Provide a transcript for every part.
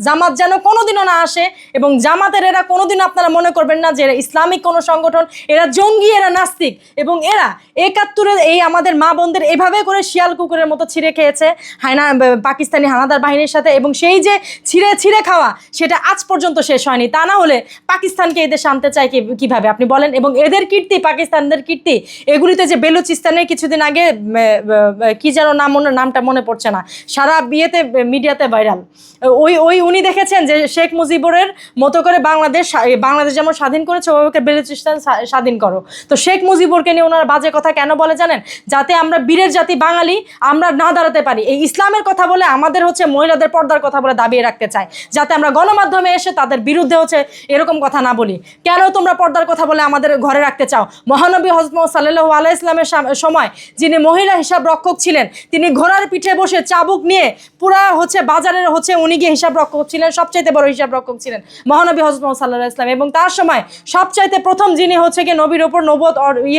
জামাত যেন কোনোদিনও না আসে, এবং জামাতের এরা কোনোদিন আপনারা মনে করবেন না যে এরা ইসলামিক কোনো সংগঠন, এরা জঙ্গি, এরা নাস্তিক। এবং এরা ৭১-এ এই আমাদের মা বোনদের এভাবে করে শিয়াল কুকুরের মতো ছিঁড়ে খেয়েছে পাকিস্তানি হানাদার বাহিনীর সাথে, এবং সেই যে ছিঁড়ে খাওয়া সেটা আজ পর্যন্ত শেষ হয়নি। তা না হলে পাকিস্তানকে এদের আনতে চায় কিভাবে আপনি বলেন? এবং এদের কীর্তি, পাকিস্তানদের কীর্তি এগুলিতে যে বেলুচিস্তানে কিছুদিন আগে কি যেন নামটা মনে পড়ছে না, সারা বিয়েতে মিডিয়াতে ভাইরাল, উনি দেখেছেন যে শেখ মুজিবুরের মতো করে বাংলাদেশ যেমন স্বাধীন করেছে ওভাবে বেলুচিস্তান স্বাধীন করো। তো শেখ মুজিবুরকে নিয়ে ওনারা বাজে কথা কেন বলে জানেন? যাতে আমরা বীরের জাতি বাঙালি আমরা না দাঁড়াতে পারি, এই ইসলামের কথা বলে আমাদের মহিলাদের পর্দার কথা বলে দাবিয়ে রাখতে চায়, যাতে আমরা গণমাধ্যমে এসে তাদের বিরুদ্ধে এরকম কথা না বলি। কেন তোমরা পর্দার কথা বলে আমাদের ঘরে রাখতে চাও? মহানবী হযরত মুহাম্মদ সাল্লাল্লাহু আলাইহি ওয়াসাল্লামের সময় যিনি মহিলা হিসাব রক্ষক ছিলেন, তিনি ঘোড়ার পিঠে বসে চাবুক নিয়ে পুরা বাজারের উনি গিয়ে হিসাব রক্ষক ছিলেন, সবচাইতে বড় হিসাব রক্ষক ছিলেন মহানবী হযরত মুহাম্মদ সাল্লাল্লাহু আলাইহি ওয়াসাল্লাম। এবং তার সময় সবচাইতে প্রথম যিনি গিয়ে নবীর ওপর নবুয়ত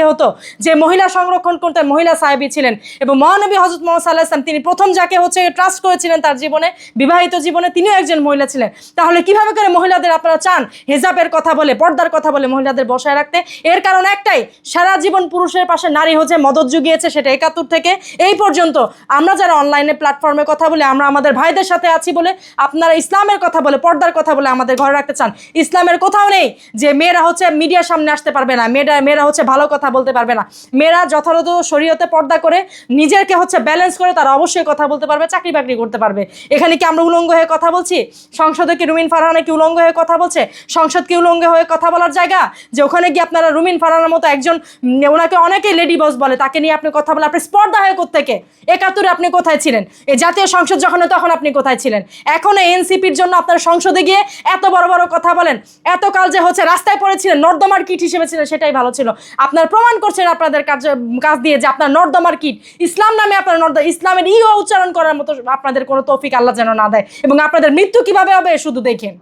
হতো, যে মহিলা সংরক্ষণ করতে মহিলা সাহাবী ছিলেন, এবং মহানবী হযরত মুহাম্মদ সাল্লাল্লাহু আলাইহি ওয়াসাল্লাম তিনি প্রথম যাকে ট্রাস্ট করেছিলেন তার জীবনে, বিবাহিত জীবনে, তিনিও একজন মহিলা ছিলেন। তাহলে কিভাবে করে মহিলাদের আপনারা চান হিজাবের কথা বলে, পর্দার কথা বলে মহিলাদের বসায় রাখতে? এর কারণ একটাই, সারা জীবন পুরুষের পাশে নারী মদত জুগিয়েছে, সেটা ৭১ থেকে এই পর্যন্ত। আমরা যারা অনলাইনে প্ল্যাটফর্মে কথা বলে, আমরা আমাদের ভাইদের সাথে আছি বলে আপনারা ইসলামের কথা বলে, পর্দার কথা বলে আমাদের ঘরে রাখতে চান। ইসলামের কোথাও নেই যে মেয়েরা মিডিয়ার সামনে আসতে পারবে না, মেয়েরা ভালো কথা বলতে পারবে না। মেয়েরা যথাযথ শরীয়তে পর্দা করে নিজেকে ব্যালেন্স করে তারা অবশ্যই কথা বলতে পারবে, চাকরি বাকরি করতে পারবে। এখানে কি আমরা উলঙ্গ হয়ে কথা বলছি? সংসদে কি রুমিন ফারহানা কি উলঙ্গ হয়ে কথা বলছে? সংসদ কি উলঙ্গ হয়ে কথা বলার জায়গা যে ওখানে গিয়ে আপনারা রুমিন ফারহানার মতো একজন, ওনাকে অনেকেই লেডি বস বলে, তাকে নিয়ে আপনি কথা বলে আপনি স্পর্ধা হয়ে কোত্থেকে? ৭১-এ আপনি কোথায় ছিলেন? এই জাতীয় সংসদ যখন তখন আপনি কোথায় ছিলেন? এখন এনসিপির জন্য আপনার সংসদে গিয়ে এত বড় বড় কথা বলেন। এতকাল যে রাস্তায় পড়েছিলেন, নর্দমার কিট হিসেবে ছিলেন, সেটাই ভালো ছিল। আপনার প্রমাণ করছেন আপনাদের কাজ দিয়ে যে আপনার নর্দমার কিট। ইসলাম নামে আপনার ইসলামের উচ্চারণ করার মতো আপনাদের কোনো তৌফিক আল্লাহ যেন না দেয়, এবং আপনাদের মৃত্যু কিভাবে হবে শুধু দেখেন।